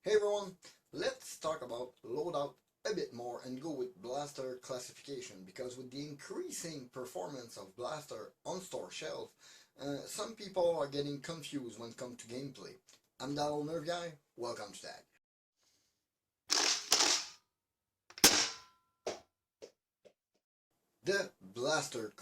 Hey everyone, let's talk about loadout a bit more and go with blaster classification, because with the increasing performance of blaster on store shelf, some people are getting confused when it comes to gameplay. I'm thatoldnerfguy, welcome to that. The blaster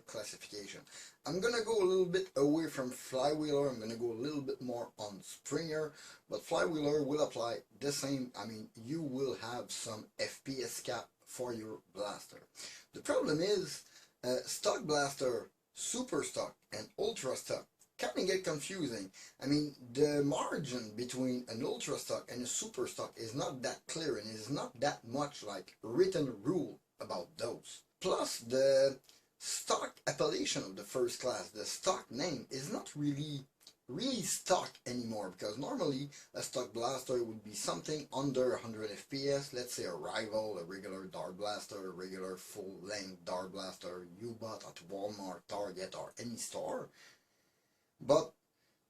classification. I'm gonna go a little bit away from flywheeler. I'm gonna go a little bit more on springer, but flywheeler will apply the same. You will have some FPS cap for your blaster. The problem is stock blaster, super stock, and ultra stock kind of get confusing. The margin between an ultra stock and a super stock is not that clear, and is not that much like written rule about those. Plus, the stock appellation of the first class, the stock name, is not really stock anymore, because normally a stock blaster would be something under 100 FPS, let's say a rival, a regular dart blaster, a regular full-length dart blaster you bought at Walmart, Target, or any store. But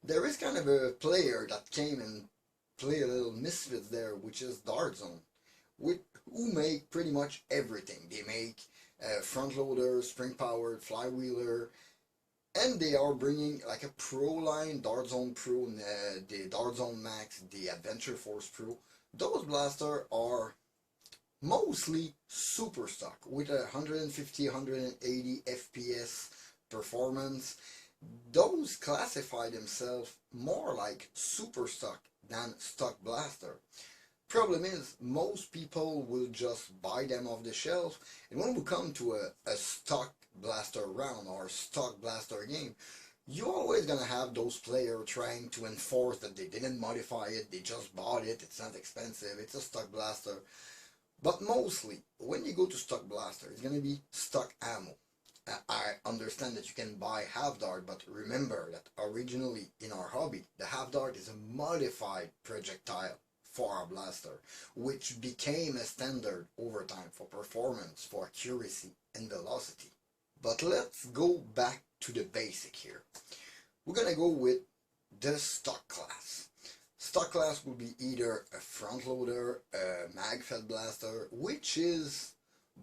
there is kind of a player that came and played a little misfits there, which is Dart Zone, who make pretty much everything. They make front loader, spring powered, flywheeler, and they are bringing like a pro line, Dart Zone Pro, the Dart Zone Max, the Adventure Force Pro. Those blasters are mostly super stock with 150, 180 FPS performance. Those classify themselves more like super stock than stock blaster. Problem is, most people will just buy them off the shelf, and when we come to a stock blaster round or stock blaster game, you're always gonna have those players trying to enforce that they didn't modify it, they just bought it, it's not expensive, it's a stock blaster. But mostly, when you go to stock blaster, it's gonna be stock ammo. I understand that you can buy half dart, but remember that originally in our hobby, the half dart is a modified projectile for our blaster, which became a standard over time for performance, for accuracy, and velocity. But let's go back to the basic here. We're gonna go with the stock class. Stock class will be either a front loader, a mag-fed blaster, which is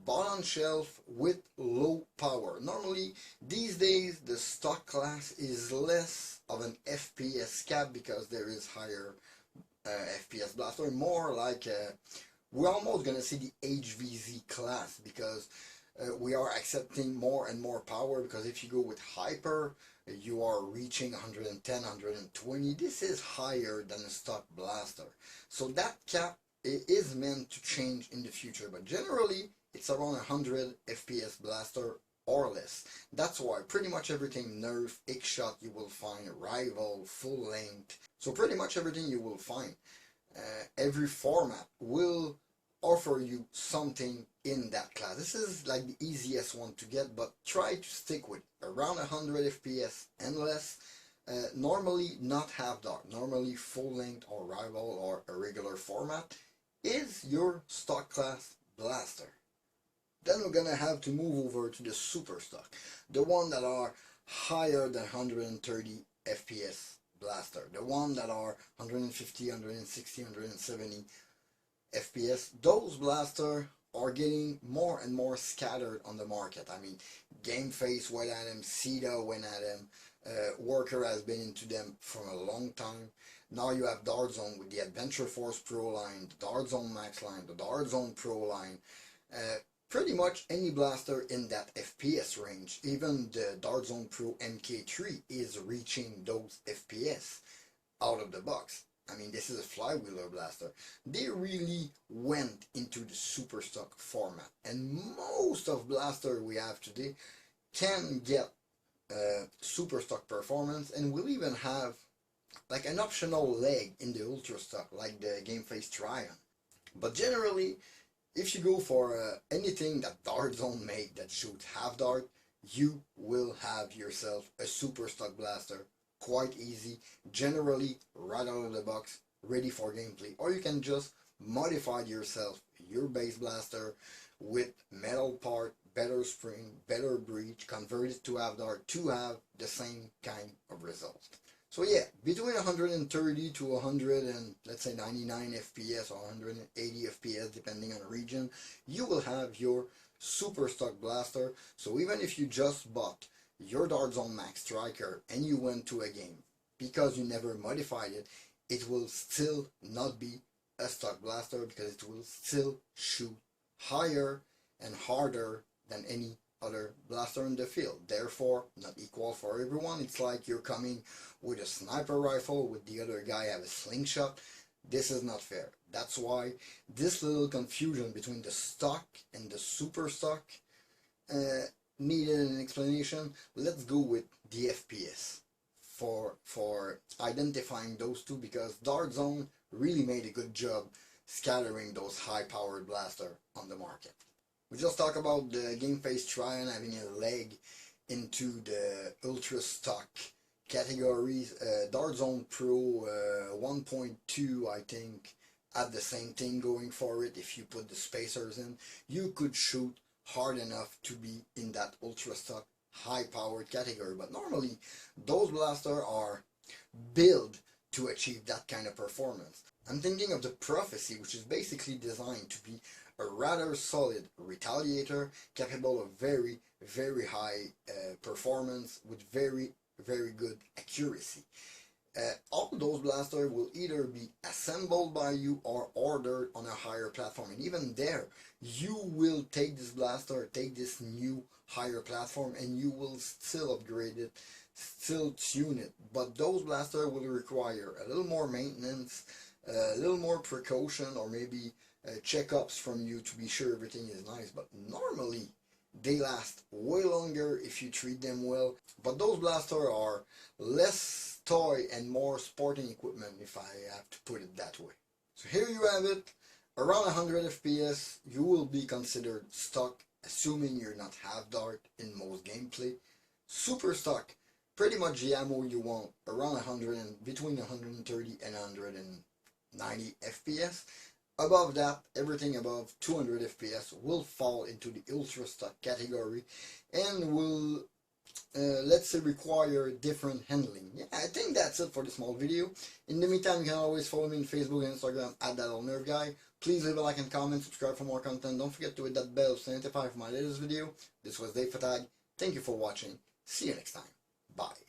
bought on shelf with low power. Normally, these days, the stock class is less of an FPS cap because there is higher FPS blaster, more like we're almost gonna see the HVZ class, because we are accepting more and more power, because if you go with hyper, you are reaching 110, 120. This is higher than a stock blaster. So that cap is meant to change in the future, but generally it's around 100 FPS blaster or less. That's why pretty much everything nerf, X-shot you will find, rival, full length. So pretty much everything you will find, every format will offer you something in that class. This is like the easiest one to get, but try to stick with around 100 FPS and less. Normally not half dart, normally full length or rival or a regular format is your stock class blaster. Then we're gonna have to move over to the super stock, the one that are higher than 130 FPS blaster, the one that are 150, 160, 170 FPS. Those blasters are getting more and more scattered on the market. Game Face went at them, CETA went at them, Worker has been into them for a long time. Now you have Dart Zone with the Adventure Force Pro line, the Dart Zone Max line, the Dart Zone Pro line. Pretty much any blaster in that FPS range, even the Dart Zone Pro MK3 is reaching those FPS out of the box. This is a flywheeler blaster. They really went into the super stock format, and most of blaster we have today can get super stock performance, and will even have like an optional leg in the ultra stock, like the Game Face Tryon. But generally, if you go for anything that Dart Zone make that shoots half dart, you will have yourself a super stock blaster. Quite easy, generally right out of the box, ready for gameplay. Or you can just modify yourself your base blaster with metal part, better spring, better breach, convert it to half dart to have the same kind of result. So yeah, between 130 to 100 and let's say 99 FPS or 180 FPS depending on the region, you will have your super stock blaster. So even if you just bought your Dart Zone Max Striker and you went to a game, because you never modified it, it will still not be a stock blaster because it will still shoot higher and harder than any other blaster in the field. Therefore, not equal for everyone. It's like you're coming with a sniper rifle with the other guy have a slingshot. This is not fair. That's why this little confusion between the stock and the super stock needed an explanation. Let's go with the FPS for identifying those two, because Dart Zone really made a good job scattering those high-powered blaster on the market. We just talked about the Game Face Tryon having a leg into the ultra stock categories. Dart Zone Pro 1.2, I think, had the same thing going for it. If you put the spacers in, you could shoot hard enough to be in that ultra stock high-powered category. But normally, those blasters are built to achieve that kind of performance. I'm thinking of the Prophecy, which is basically designed to be a rather solid retaliator capable of very, very high performance with very, very good accuracy. All those blasters will either be assembled by you or ordered on a higher platform, and even there you will take this blaster, take this new higher platform, and you will still upgrade it, still tune it. But those blasters will require a little more maintenance, a little more precaution, or maybe checkups from you to be sure everything is nice. But normally they last way longer if you treat them well. But those blasters are less toy and more sporting equipment, if I have to put it that way. So here you have it. Around 100 FPS, you will be considered stock, assuming you're not half dart in most gameplay. Super stock, pretty much the ammo you want, around 100 and between 130 and 190 FPS. Above that, everything above 200 FPS will fall into the ultra stock category and will, let's say, require different handling. Yeah, I think that's it for this small video. In the meantime, you can always follow me on Facebook and Instagram at thatoldnerfguy. Please leave a like and comment, subscribe for more content. Don't forget to hit that bell to notify for my latest video. This was Dave Fatag. Thank you for watching. See you next time. Bye.